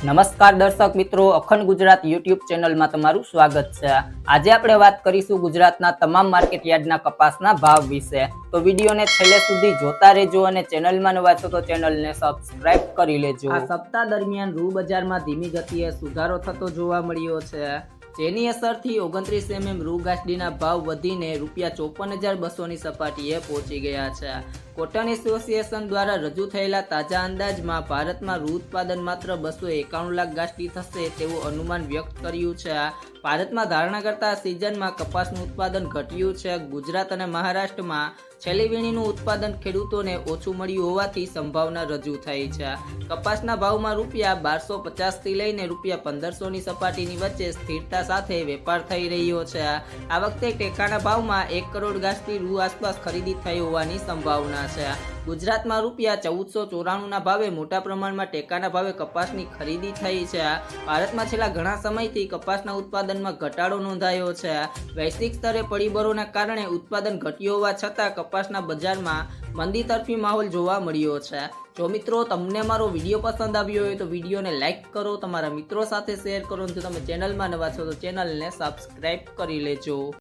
નમસ્કાર દર્શક મિત્રો, અખંડ ગુજરાત યુટ્યુબ ચેનલમાં તમારું સ્વાગત છે। આજે આપણે વાત કરીશું ગુજરાતના તમામ માર્કેટ યાર્ડના કપાસના ભાવ વિશે। તો વિડીયોને છેલ્લે સુધી જોતા રહેજો અને ચેનલમાં નવા છો તો ચેનલને સબસ્ક્રાઇબ કરી લેજો। આ સપ્તાહ દરમિયાન રૂ બજારમાં ધીમી ગતિએ સુધારો થતો જોવા મળ્યો છે, જેની અસરથી 29 mm રૂ ગાંસડીના ભાવ વધીને ₹54,200 ની સપાટીએ પહોંચી ગયા છે। કોટન એસોસિએશન દ્વારા રજૂ થયેલા તાજા અંદાજમાં ભારતમાં રૂ ઉત્પાદન માત્ર 291 લાખ ગાંસડી થશે તેવું અનુમાન વ્યક્ત કર્યું છે। ભારતમાં ધારણા કરતા સિઝનમાં કપાસનું ઉત્પાદન ઘટ્યું છે। ગુજરાત અને મહારાષ્ટ્રમાં છેલ્લી વીણીનું ઉત્પાદન ખેડૂતોને ઓછું મળ્યું હોવાથી સંભાવના રજૂ થઈ છે। કપાસના ભાવમાં ₹1250 થી લઈને ₹1500 ની સપાટીની વચ્ચે સ્થિરતા સાથે વેપાર થઈ રહ્યો છે। આ વખતે ટેકાના ભાવમાં 1 કરોડ ગાંસડી રૂ આસપાસ ખરીદી થઈ હોવાની સંભાવના છે। ગુજરાતમાં ₹1494 ના ભાવે મોટા પ્રમાણમાં ટેકાના ભાવે કપાસની ખરીદી થઈ છે। ભારતમાં છેલ્લા ઘણા સમયથી કપાસના ઉત્પાદનમાં ઘટાડો નોંધાયો છે। વૈશ્વિક સ્તરે પરિબળોના કારણે ઉત્પાદન ઘટ્યું હોવા છતાં કપાસના બજારમાં મંદી તરફી માહોલ જોવા મળ્યો છે। જો મિત્રો તમને મારો વિડીયો પસંદ આવ્યો હોય તો વિડીયોને લાઇક કરો, તમારા મિત્રો સાથે શેર કરો, જો તમે ચેનલમાં નવા છો તો ચેનલને સબસ્ક્રાઇબ કરી લેજો।